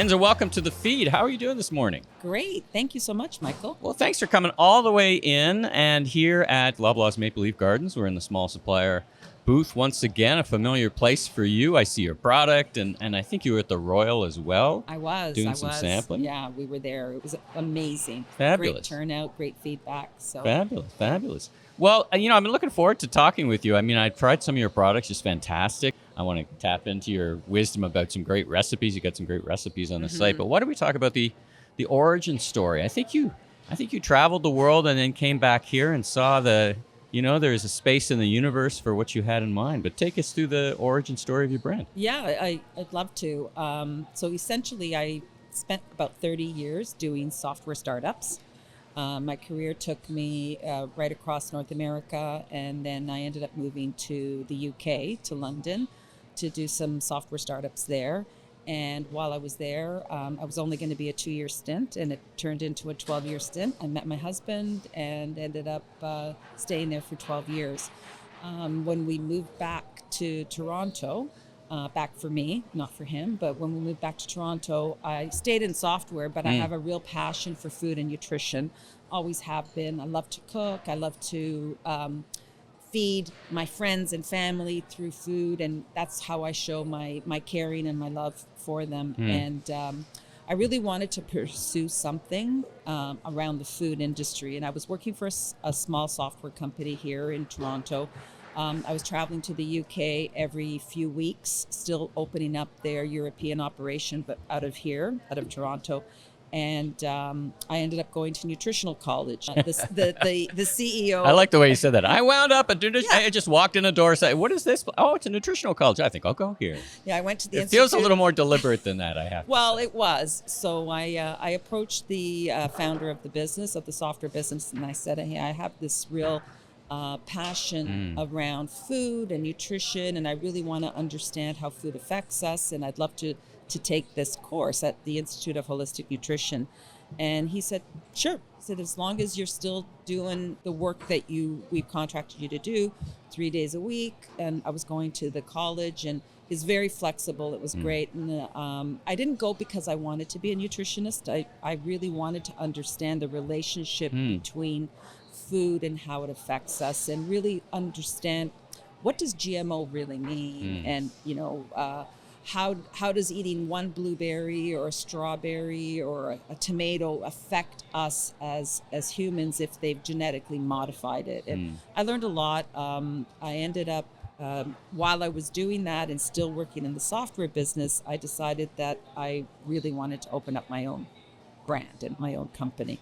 Enza, welcome to the feed. How are you doing this morning? Great. Thank you so much, Michael. Well, thanks for coming all the way in. And here at Loblaw's Maple Leaf Gardens, we're in the small supplier booth. Once again, a familiar place for you. I see your product, and I think you were at the Royal as well. I was. Doing some sampling. Yeah, we were there. It was amazing. Fabulous. Great turnout, great feedback. So Fabulous. Well, I've been looking forward to talking with you. I've tried some of your products, just fantastic. I want to tap into your wisdom about some great recipes. You got some great recipes on the site. But why don't we talk about the origin story? I think you traveled the world and then came back here and saw there's a space in the universe for what you had in mind. But take us through the origin story of your brand. Yeah, I'd love to. So essentially, I spent about 30 years doing software startups. My career took me right across North America, and then I ended up moving to the UK, to London, to do some software startups there. And while I was there, I was only going to be a 2-year stint, and it turned into a 12-year stint. I met my husband and ended up staying there for 12 years. When we moved back to Toronto, back for me, not for him, but when we moved back to Toronto, I stayed in software, but I have a real passion for food and nutrition. Always have been. I love to cook. I love to feed my friends and family through food, and that's how I show my caring and my love for them. And I really wanted to pursue something around the food industry, and I was working for a small software company here in Toronto. I was traveling to the UK every few weeks, still opening up their European operation, but out of Toronto. And I ended up going to nutritional college. The CEO. I like the way you said that. I wound up I just walked in a door, said, "What is this? Oh, it's a nutritional college. I think I'll go here." Yeah, I went to the It institute. feels a little more deliberate than that, I have. Well, it was. So I approached the founder of the software business, and I said, "Hey, I have this real passion around food and nutrition, and I really want to understand how food affects us, and I'd love to take this course at the Institute of Holistic Nutrition." And he said, "Sure." He said, "As long as you're still doing the work that we've contracted you to do 3 days a week." And I was going to the college, and he's very flexible. It was great. And I didn't go because I wanted to be a nutritionist. I really wanted to understand the relationship between food and how it affects us, and really understand what does GMO really mean, and how does eating one blueberry or a strawberry or a tomato affect us as humans if they've genetically modified it. And I learned a lot. I ended up while I was doing that and still working in the software business, I decided that I really wanted to open up my own brand and my own company.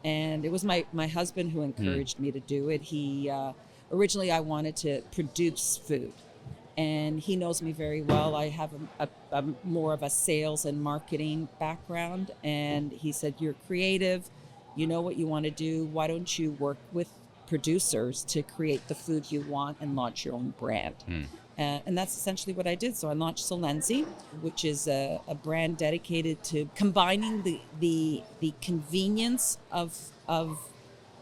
And it was my husband who encouraged me to do it. He originally I wanted to produce food, and he knows me very well. I have a more of a sales and marketing background, and he said, "You're creative, you know what you want to do. Why don't you work with producers to create the food you want and launch your own brand?" And that's essentially what I did. So I launched Solenzi, which is a brand dedicated to combining the convenience of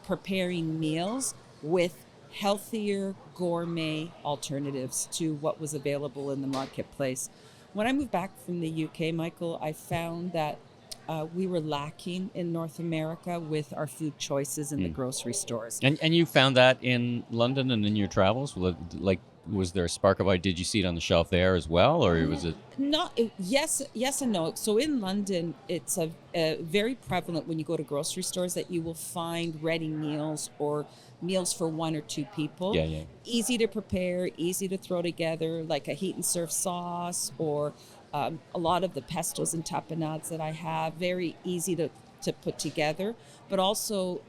preparing meals with healthier gourmet alternatives to what was available in the marketplace. When I moved back from the UK, Michael, I found that we were lacking in North America with our food choices in the grocery stores. And you found that in London and in your travels? Was there a spark of idea? Did you see it on the shelf there as well, or was it? Yes and no. So in London, it's a very prevalent when you go to grocery stores that you will find ready meals or meals for one or two people. Yeah. Easy to prepare, easy to throw together, like a heat and serve sauce, or a lot of the pestos and tapenades that I have, very easy to put together. But also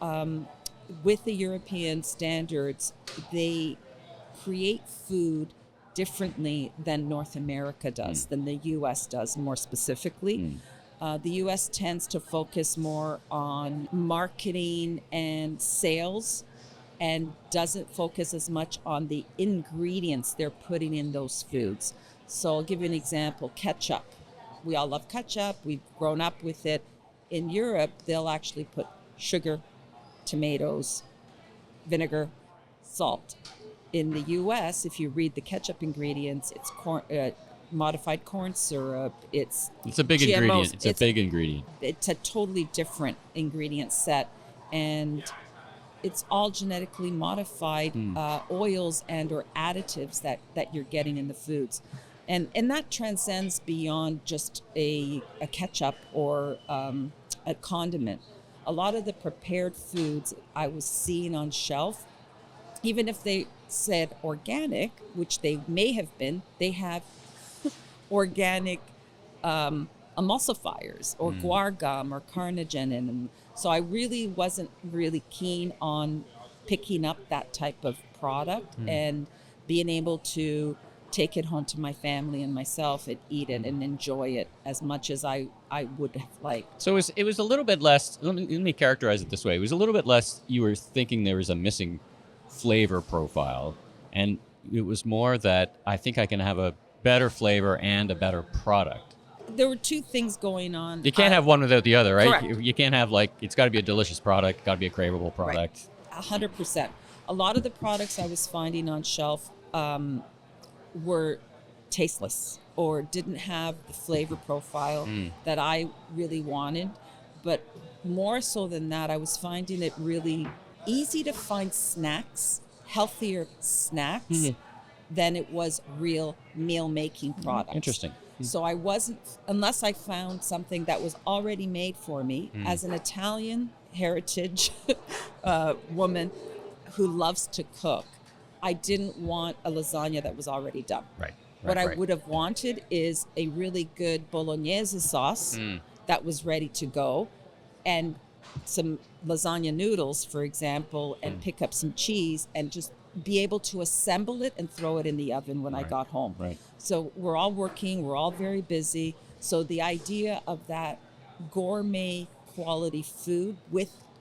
with the European standards, they create food differently than North America does, than the U.S. does more specifically. The U.S. tends to focus more on marketing and sales and doesn't focus as much on the ingredients they're putting in those foods. So I'll give you an example. Ketchup. We all love ketchup. We've grown up with it. In Europe, they'll actually put sugar, tomatoes, vinegar, salt. In the U.S., if you read the ketchup ingredients, it's modified corn syrup. It's It's a big GMOs. ingredient. It's a big ingredient. It's a totally different ingredient set, and it's all genetically modified oils and or additives that you're getting in the foods. And that transcends beyond just a ketchup or a condiment. A lot of the prepared foods I was seeing on shelf, even if they said organic, which they may have been, they have organic emulsifiers or guar gum or carnitine in them. So I really wasn't really keen on picking up that type of product and being able to take it home to my family and myself and eat it and enjoy it as much as I would have liked. So it was a little bit less, let me characterize it this way. It was a little bit less, you were thinking there was a missing flavor profile, and it was more that I think I can have a better flavor and a better product. There were two things going on. You can't have one without the other, right? Correct. You can't have it's got to be a delicious product, got to be a craveable product. Right. 100%. A lot of the products I was finding on shelf were tasteless or didn't have the flavor profile that I really wanted. But more so than that, I was finding it really easy to find snacks, healthier snacks, than it was real meal-making products. Interesting. So I wasn't, unless I found something that was already made for me, as an Italian heritage woman who loves to cook, I didn't want a lasagna that was already done. Right. What I would have wanted is a really good bolognese sauce that was ready to go, and some lasagna noodles, for example, and pick up some cheese and just be able to assemble it and throw it in the oven when I got home. Right. So we're all working, we're all very busy. So the idea of that gourmet quality food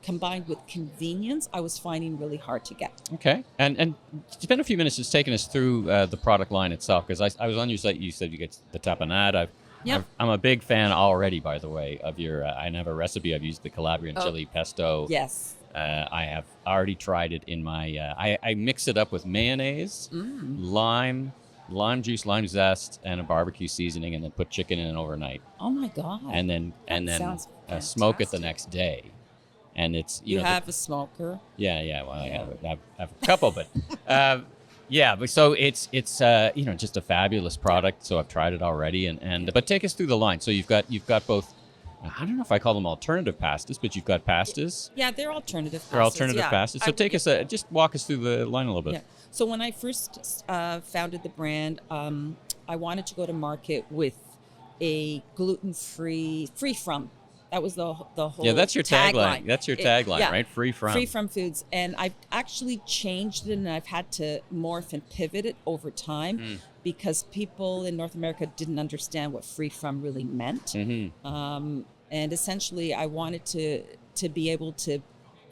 combined with convenience, I was finding really hard to get. Okay. And spend a few minutes just taking us through the product line itself, because I was on your site, you said you get the tapenade. I'm a big fan already, by the way, of your, I have a recipe. I've used the Calabrian chili pesto. Yes. I have already tried it in my, I mix it up with mayonnaise, lime juice, lime zest, and a barbecue seasoning, and then put chicken in it overnight. Oh my God. And then smoke it the next day. And it's, you have a smoker. Yeah. Well, I have a couple, but yeah. But so it's just a fabulous product. So I've tried it already, but take us through the line. So you've got both. I don't know if I call them alternative pastas, but you've got pastas. Yeah, they're alternative pastas. They're alternative pastas. So just walk us through the line a little bit. Yeah. So when I first founded the brand, I wanted to go to market with a gluten-free, free from. That was the whole. Yeah, that's your tagline. That's your tagline, right? Free from. Free from foods, and I've actually changed it, and I've had to morph and pivot it over time because people in North America didn't understand what free from really meant. And essentially, I wanted to be able to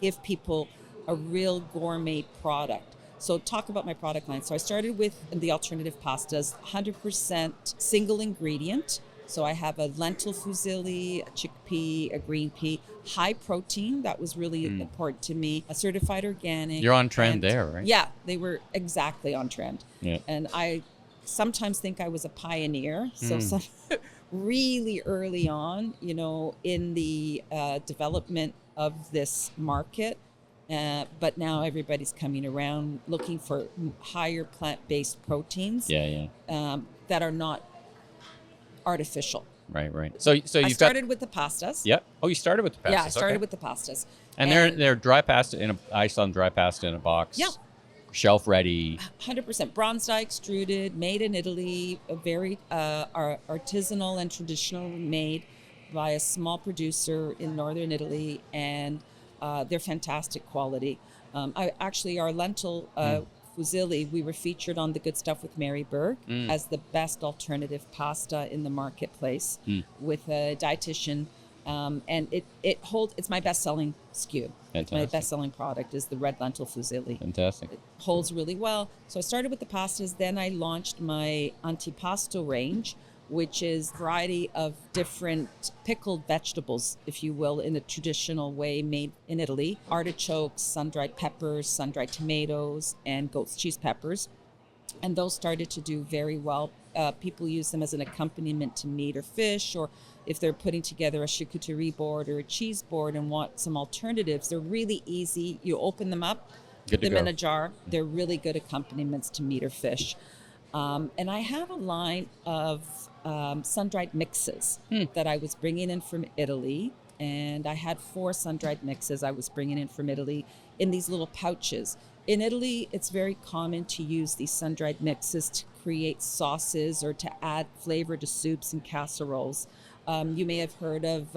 give people a real gourmet product. So talk about my product line. So I started with the alternative pastas, 100% single ingredient. So I have a lentil fusilli, a chickpea, a green pea, high protein. That was really important to me. A certified organic. You're on trend there, right? Yeah, they were exactly on trend. Yeah. And I sometimes think I was a pioneer. So really early on, in the development of this market. But now everybody's coming around looking for higher plant-based proteins that are not artificial. Right. So I started with the pastas. Yep. Oh, you started with the pastas. Yeah, I started with the pastas. And they're dry pasta I saw them dry pasta in a box. Yeah. Shelf ready. 100% bronze die extruded, made in Italy, a very artisanal and traditional, made by a small producer in northern Italy, and they're fantastic quality. Our lentil fusilli, we were featured on The Good Stuff with Mary Berg as the best alternative pasta in the marketplace with a dietitian. And it's my best-selling SKU. Fantastic. My best-selling product is the red lentil fusilli. Fantastic. It holds really well. So I started with the pastas, then I launched my antipasto range, which is a variety of different pickled vegetables, if you will, in a traditional way made in Italy. Artichokes, sun-dried peppers, sun-dried tomatoes, and goat's cheese peppers. And those started to do very well. People use them as an accompaniment to meat or fish, or if they're putting together a charcuterie board or a cheese board and want some alternatives, they're really easy. You open them up, Good put to them in go. a jar. They're really good accompaniments to meat or fish. And I have a line of sun-dried mixes that I was bringing in from Italy. And I had 4 sun-dried mixes I was bringing in from Italy in these little pouches. In Italy, it's very common to use these sun-dried mixes to create sauces or to add flavor to soups and casseroles. You may have heard of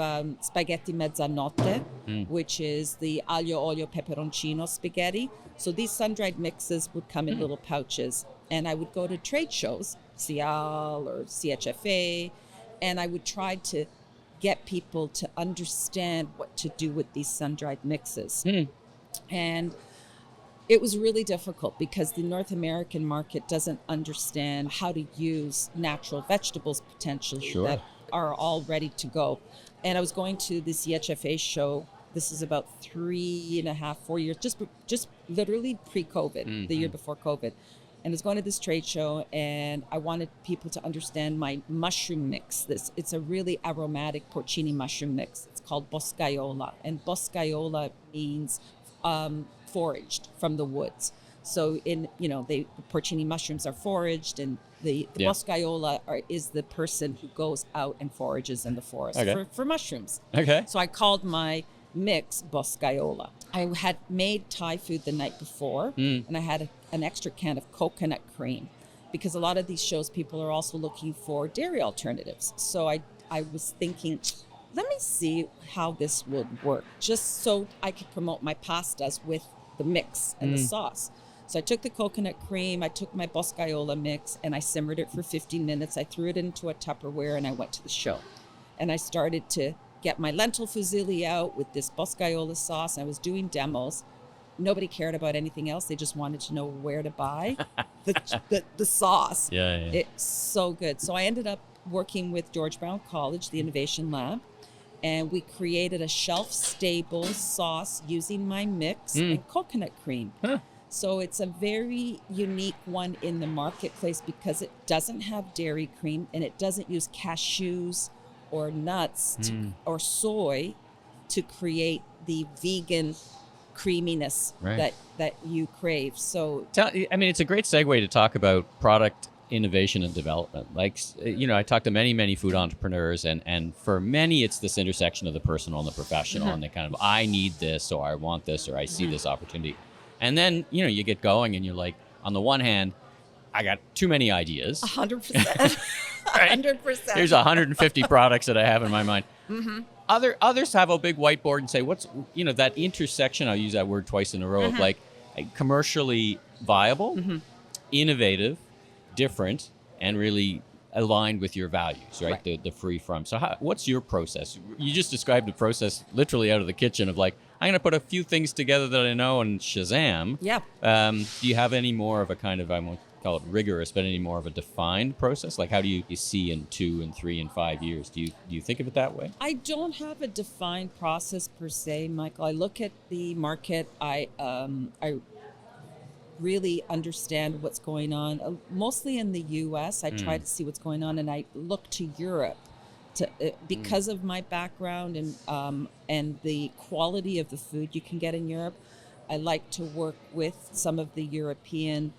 spaghetti mezzanotte, which is the aglio olio peperoncino spaghetti. So these sun-dried mixes would come in little pouches. And I would go to trade shows, CIAL or CHFA, and I would try to get people to understand what to do with these sun-dried mixes. And it was really difficult because the North American market doesn't understand how to use natural vegetables potentially that are all ready to go. And I was going to the CHFA show. This is about 3.5, 4 years, just literally pre-COVID, the year before COVID. And I was going to this trade show, and I wanted people to understand my mushroom mix. It's a really aromatic porcini mushroom mix. It's called boscaiola, and boscaiola means foraged from the woods. So the porcini mushrooms are foraged, and the boscaiola is the person who goes out and forages in the forest for mushrooms. Okay. So I called my mix boscaiola. I had made Thai food the night before, and I had an extra can of coconut cream, because a lot of these shows, people are also looking for dairy alternatives. So I was thinking, let me see how this would work, just so I could promote my pastas with the mix and the sauce. So I took the coconut cream, I took my boscaiola mix, and I simmered it for 15 minutes. I threw it into a Tupperware, and I went to the show. And I started to get my lentil fusilli out with this boscaiola sauce. I was doing demos. Nobody cared about anything else. They just wanted to know where to buy the sauce. Yeah. It's so good. So I ended up working with George Brown College, the Innovation Lab, and we created a shelf-stable sauce using my mix and coconut cream. So it's a very unique one in the marketplace because it doesn't have dairy cream, and it doesn't use cashews or nuts or soy to create the vegan creaminess that you crave. So it's a great segue to talk about product innovation and development. I talk to many food entrepreneurs, and for many it's this intersection of the personal and the professional, and they kind of, I need this, or I want this, or I see this opportunity. And then, you get going and you're like, on the one hand, I got too many ideas. 100%. 100%. Here's 150 products that I have in my mind. Others have a big whiteboard and say, what's, that intersection, I'll use that word twice in a row, of like commercially viable, innovative, different, and really aligned with your values, right? The free from. So what's your process? You just described the process literally out of the kitchen of like, I'm going to put a few things together that I know and Shazam. Yeah. Do you have any more of a kind of, I won't call it rigorous, but any more of a defined process? Like how do you see in 2 and 3 and 5 years? Do you think of it that way? I don't have a defined process per se, Michael. I look at the market. I really understand what's going on. Mostly in the U.S., I try to see what's going on, and I look to Europe because of my background and the quality of the food you can get in Europe. I like to work with some of the European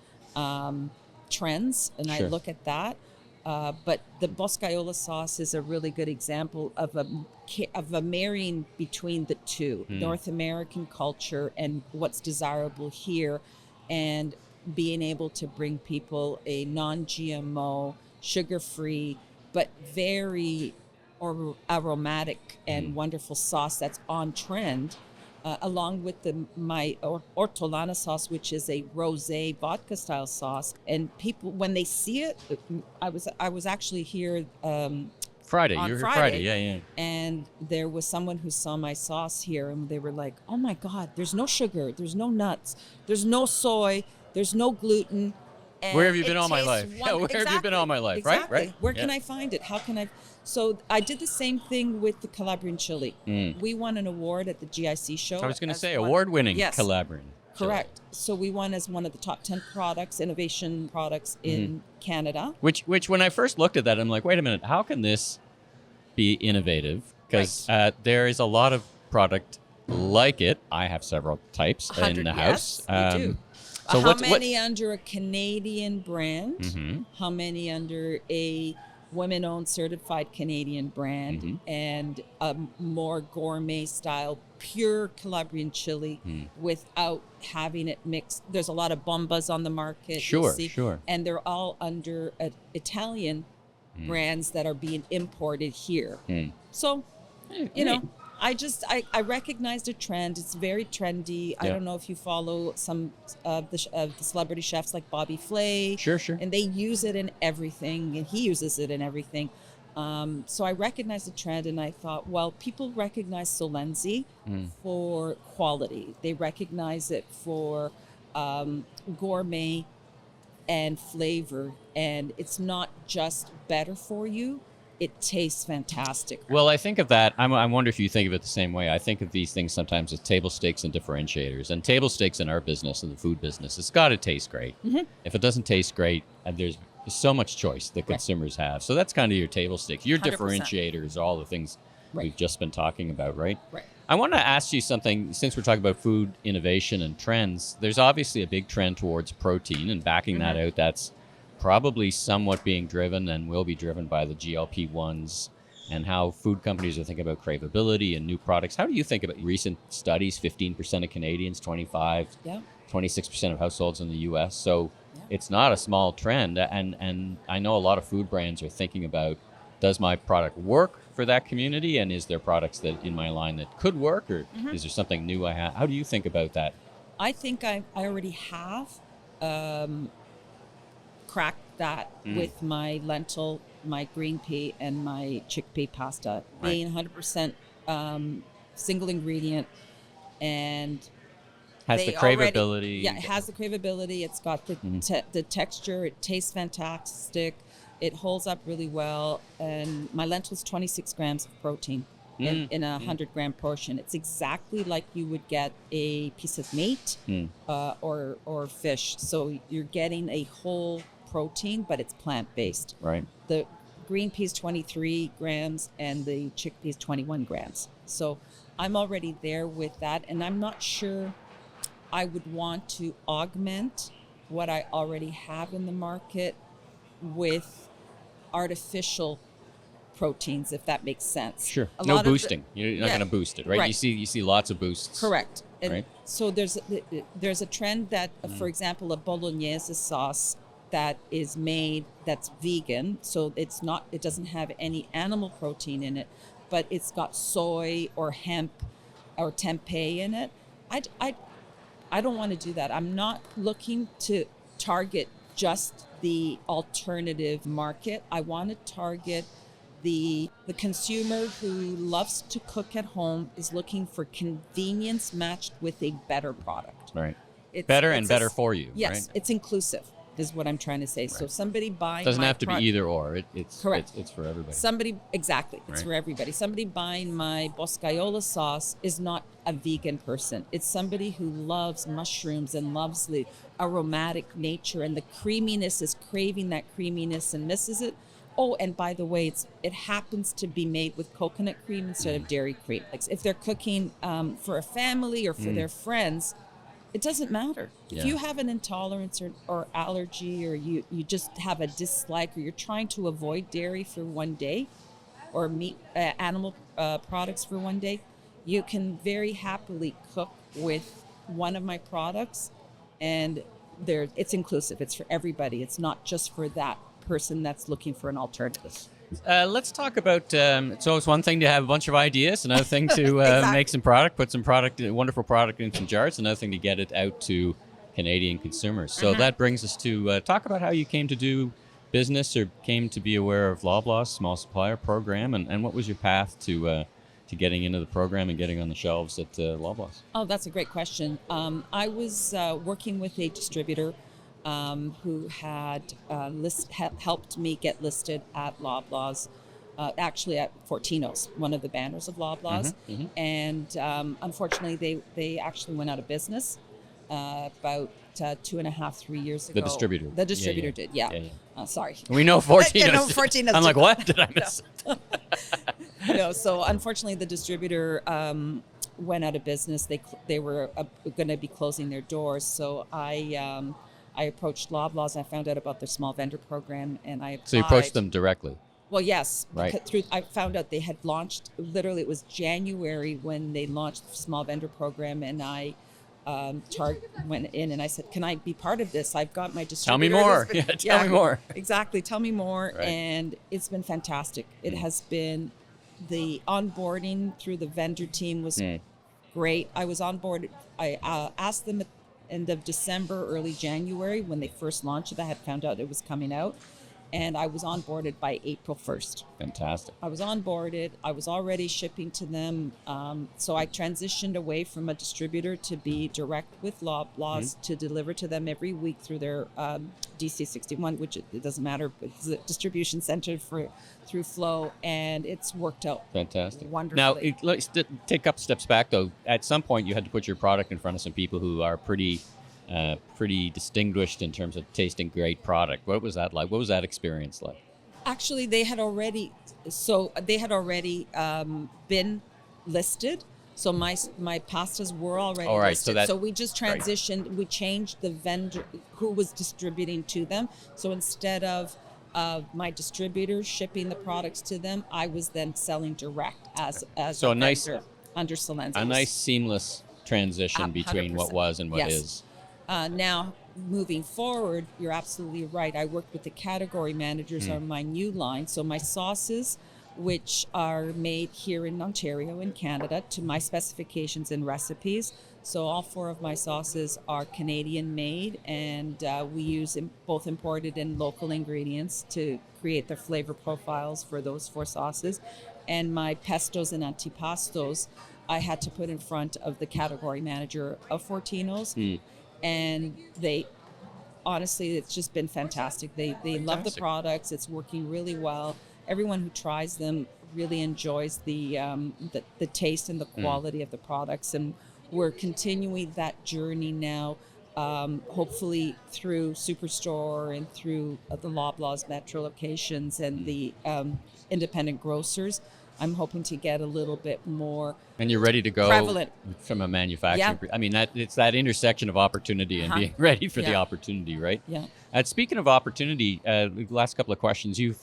trends, and I look at that. But the boscaiola sauce is a really good example of a marrying between the two, North American culture and what's desirable here, and being able to bring people a non-GMO, sugar-free, but very aromatic and wonderful sauce that's on trend, along with my ortolana sauce, which is a rosé vodka style sauce. And people, when they see it, I was actually here Friday. on You were Friday, Friday, yeah. and there was someone who saw my sauce here, and they were like, "Oh my God, there's no sugar, there's no nuts, there's no soy, there's no gluten." And where have you been it all my tastes life? Where have you been all my life? Exactly. Right? Where can I find it? How can I? So I did the same thing with the Calabrian chili. We won an award at the GIC show. I was going to say award-winning Yes. Calabrian. Correct. So we won as one of the top 10 products, innovation products in Canada. Which when I first looked at that, I'm like, wait a minute, how can this be innovative? Because there is a lot of product like it. I have several types in the house. Yes, you do. So how many under a Canadian brand? Mm-hmm. How many under a women-owned certified Canadian brand? Mm-hmm. And a more gourmet style, pure Calabrian chili without having it mixed. There's a lot of bombas on the market. Sure. And they're all under Italian brands that are being imported here. So, you know, I recognized a trend. It's very trendy. Yeah. I don't know if you follow some of the celebrity chefs like Bobby Flay. Sure. And they use it in everything, and he uses it in everything. So I recognized the trend, and I thought, well, people recognize Solenzi for quality. They recognize it for gourmet and flavor, and it's not just better for you. It tastes fantastic. Well, I think of that. I wonder if you think of it the same way. I think of these things sometimes as table stakes and differentiators. And table stakes in our business, in the food business, it's got to taste great. Mm-hmm. If it doesn't taste great, there's so much choice that consumers have. So that's kind of your table stakes. Your 100%. Differentiators, all the things we've just been talking about, right? Right. I want to ask you something, since we're talking about food innovation and trends. There's obviously a big trend towards protein, and backing that out, that's probably somewhat being driven and will be driven by the GLP-1s and how food companies are thinking about craveability and new products. How do you think about recent studies? 15% of Canadians, 26% of households in the U.S. So it's not a small trend. And I know a lot of food brands are thinking about, does my product work for that community? And is there products that in my line that could work? Or is there something new I have? How do you think about that? I think I already have cracked that with my lentil, my green pea, and my chickpea pasta, being 100% single ingredient, and has the craveability. It has the craveability. It's got the texture. It tastes fantastic. It holds up really well. And my lentil's 26 grams of protein in a 100-gram portion. It's exactly like you would get a piece of meat or fish. So you're getting a whole protein, but it's plant-based. Right. The green pea is 23 grams and the chickpea is 21 grams. So I'm already there with that, and I'm not sure I would want to augment what I already have in the market with artificial proteins, if that makes sense. Sure. No boosting. You're not going to boost it, right? Right. You see lots of boosts. Correct. And right? So there's a trend that, for example, a bolognese sauce that is made that's vegan, so it doesn't have any animal protein in it, but it's got soy or hemp or tempeh in it. I don't want to do that. I'm not looking to target just the alternative market. I want to target the consumer who loves to cook at home, is looking for convenience matched with a better product. Right. Better for you. Yes, right? It's inclusive is what I'm trying to say. Right. So somebody buying doesn't have to be either or. It's correct. It's for everybody. It's for everybody. Somebody buying my boscaiola sauce is not a vegan person. It's somebody who loves mushrooms and loves the aromatic nature, and the creaminess is craving that creaminess and misses it. Oh, and by the way, it happens to be made with coconut cream instead of dairy cream. Like if they're cooking for a family or for their friends, it doesn't matter. If you have an intolerance or allergy, or you just have a dislike, or you're trying to avoid dairy for one day, or meat, animal products for one day, you can very happily cook with one of my products, and it's inclusive. It's for everybody. It's not just for that person that's looking for an alternative. Let's talk about, it's always one thing to have a bunch of ideas, another thing to make some product, put some wonderful product in some jars, another thing to get it out to Canadian consumers. So that brings us to talk about how you came to do business, or came to be aware of Loblaw's small supplier program, and what was your path to getting into the program and getting on the shelves at Loblaw's? Oh, that's a great question. I was working with a distributor who had helped me get listed at Loblaw's, actually at Fortino's, one of the banners of Loblaw's. And unfortunately, they actually went out of business. about 2.5-3 years ago. The distributor. The distributor Yeah, did, yeah. yeah. Sorry. We know Fortinos. No, Fortinos I'm like, did. what did I miss? No, so unfortunately, the distributor went out of business. They were going to be closing their doors. So I approached Loblaws and I found out about their small vendor program, and I applied. So you approached them directly. Well, yes. Right. I found out they had launched, literally it was January when they launched the small vendor program, and I went in and I said, can I be part of this? I've got my distributor. Tell me more. Tell me more. Exactly. Tell me more. Right. And it's been fantastic. It has been, the onboarding through the vendor team was great. I was onboarded. I asked them at the end of December, early January, when they first launched it. I had found out it was coming out. And I was onboarded by April 1st. Fantastic. I was onboarded. I was already shipping to them. So I transitioned away from a distributor to be direct with Loblaws to deliver to them every week through their DC61, which it doesn't matter. It's a distribution center through Flow, and it's worked out fantastic. wonderfully. Now, let's take a couple steps back, though. At some point, you had to put your product in front of some people who are pretty distinguished in terms of tasting great product. What was that like? What was that experience like? Actually, they had already been listed. So my pastas were already listed. So we just transitioned. Right. We changed the vendor who was distributing to them. So instead of my distributor shipping the products to them, I was then selling direct as so a nice vendor under Solenzi. A nice seamless transition between what was and what is. Now, moving forward, you're absolutely right. I worked with the category managers on my new line. So my sauces, which are made here in Ontario in Canada to my specifications and recipes. So all 4 of my sauces are Canadian made, and we use both imported and local ingredients to create the flavor profiles for those 4 sauces. And my pestos and antipastos, I had to put in front of the category manager of Fortinos. And they, honestly, it's just been fantastic. They love the products. It's working really well. Everyone who tries them really enjoys the taste and the quality of the products. And we're continuing that journey now, hopefully through Superstore and through the Loblaw's Metro locations and the independent grocers. I'm hoping to get a little bit more. And you're ready to go prevalent from a manufacturing. Yeah. I mean, it's that intersection of opportunity and being ready for the opportunity, right? Yeah. Speaking of opportunity, the last couple of questions, you've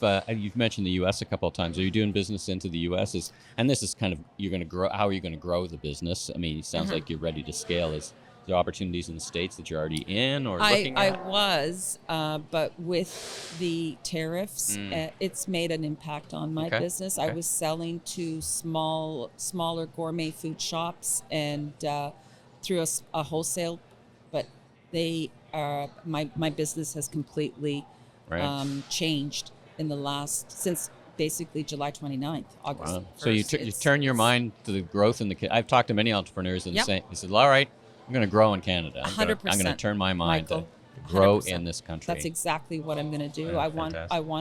mentioned the U.S. a couple of times. Are you doing business into the U.S.? And this is kind of, you're going to grow. How are you going to grow the business? I mean, it sounds like you're ready to scale. Is there opportunities in the States that you're already in or looking at? I was, but with the tariffs, it's made an impact on my business. I was selling to smaller gourmet food shops and through a wholesale, but they my business has completely changed in the since basically July 29th, August 1st. So you turn your mind to the growth in I've talked to many entrepreneurs and they said, all right, I'm going to grow in Canada. 100%. I'm going to turn my mind to grow 100%. In this country. That's exactly what I'm going to do. I want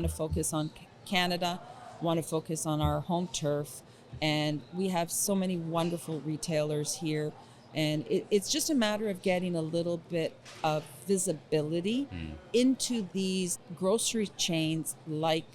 to focus on Canada, want to focus on our home turf, and we have so many wonderful retailers here, and it's just a matter of getting a little bit of visibility into these grocery chains like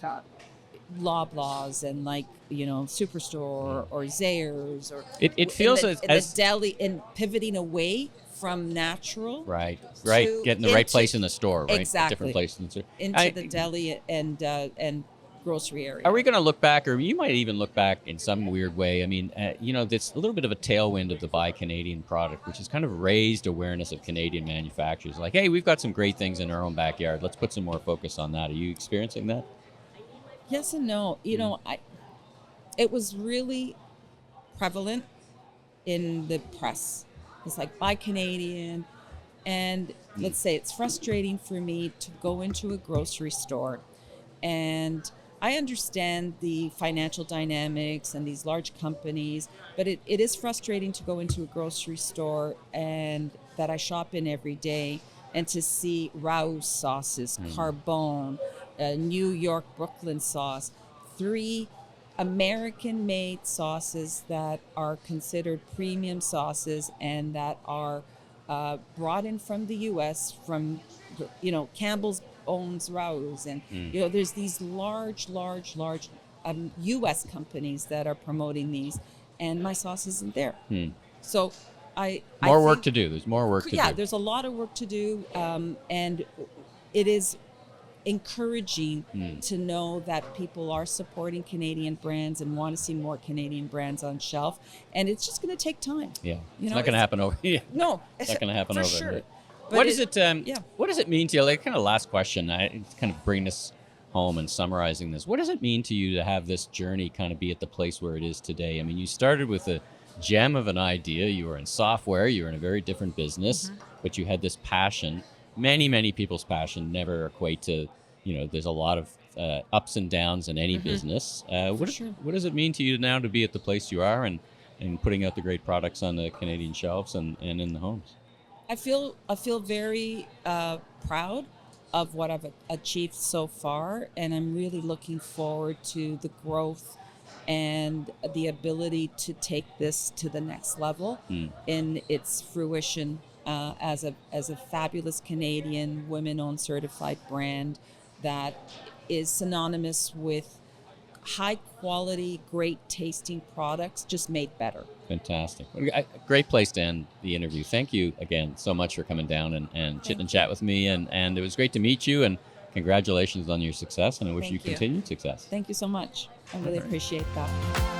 Loblaws and like Superstore or Zayre's or it feels in the deli and pivoting away from natural getting the right place in the store, right? Exactly. Different place in the store. Into the deli and grocery area. Are we going to look back, or you might even look back in some weird way? I mean, it's a little bit of a tailwind of the Buy Canadian product, which has kind of raised awareness of Canadian manufacturers. Like, hey, we've got some great things in our own backyard. Let's put some more focus on that. Are you experiencing that? Yes and no. It was really prevalent in the press. It's like Buy Canadian, and let's say it's frustrating for me to go into a grocery store, and I understand the financial dynamics and these large companies, but it is frustrating to go into a grocery store and that I shop in every day and to see Rao's sauces, Carbone, New York Brooklyn sauce, 3 American-made sauces that are considered premium sauces and that are brought in from the U.S. from, Campbell's owns Rao's, and there's these large U.S. companies that are promoting these, and my sauce isn't there. So I More work think- to do. There's more work to do. Yeah, there's a lot of work to do, and it is encouraging to know that people are supporting Canadian brands and want to see more Canadian brands on shelf, and it's just going to take time. Yeah, it's not going to happen over. Yeah. No, It's not going to happen for over. sure. What does it? yeah. What does it mean to you? Like, kind of last question. It's kind of bringing this home and summarizing this. What does it mean to you to have this journey kind of be at the place where it is today? I mean, you started with a gem of an idea. You were in software. You were in a very different business, but you had this passion. Many people's passion never equate to. There's a lot of ups and downs in any business. What does it mean to you now to be at the place you are and putting out the great products on the Canadian shelves and in the homes? I feel very proud of what I've achieved so far, and I'm really looking forward to the growth and the ability to take this to the next level in its fruition as a fabulous Canadian women-owned certified brand that is synonymous with high quality, great tasting products just made better. Fantastic. A great place to end the interview. Thank you again so much for coming down and chit and chat with me. And it was great to meet you, and congratulations on your success, and I wish you continued success. Thank you so much. I really appreciate that.